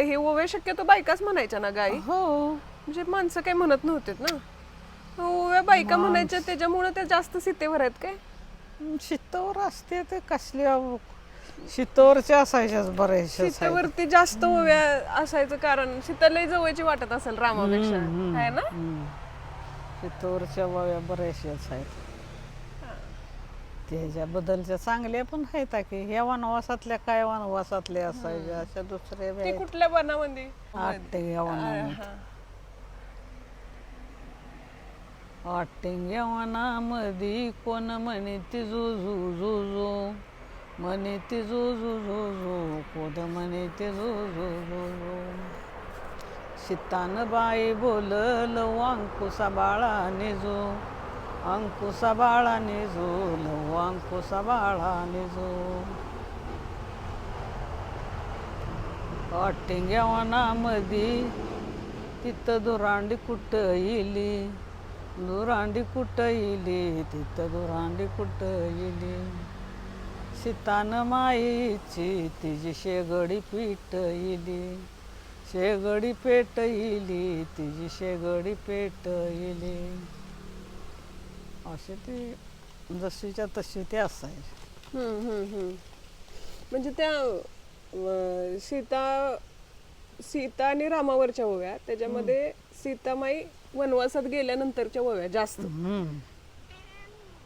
हे ओव्या शक्यतो बायकाच म्हणायच्या ना गाई, हो म्हणजे माणसं काही म्हणत नव्हते ना. ओव्या बायका म्हणायच्या त्याच्यामुळे त्या जास्त सीतेवर आहेत काय? शितोर असते ते कसल्या शितोरच्या असायच्याच बऱ्याचशा आहेत. सीतेवरती जास्त ओव्या असायचं कारण सीता लय जवळची वाटत असेल रामापेक्षा, आहे ना? शितोरच्या वया बऱ्याचशाच आहेत. त्याच्याबद्दलच्या चांगल्या पण आहेत की ह्या वनवासातल्या काय वनवासातल्या असायच्या अशा दुसऱ्या ते कुठल्या वनामध्ये? आठ्या वनामध्ये आठ्या वनामध्ये कोण म्हणे ती जुजू जुजू म्हणे ती जुजू जुजू कोण म्हणे ती जुजू जुजू सीतान बाई बोलल अंकुशा बाळाने जो अंकुशा बाळाने जो लव अंकुशा बाळाने जो आठ्या वनामध्ये तिथं दुरांडी कुठं इली दुरांडी कुठं इली तिथं दुरांडी कुठं इली सीतान माईची तिची शेगडी पीठ इली शेगडी पेट इली तिची शेगडी पेट इली असे ते जशीच्या तशी ते असायचे. म्हणजे त्या सीता आणि रामावरच्या ओव्या त्याच्यामध्ये सीतामाई वनवासात गेल्यानंतरच्या ओव्या जास्त,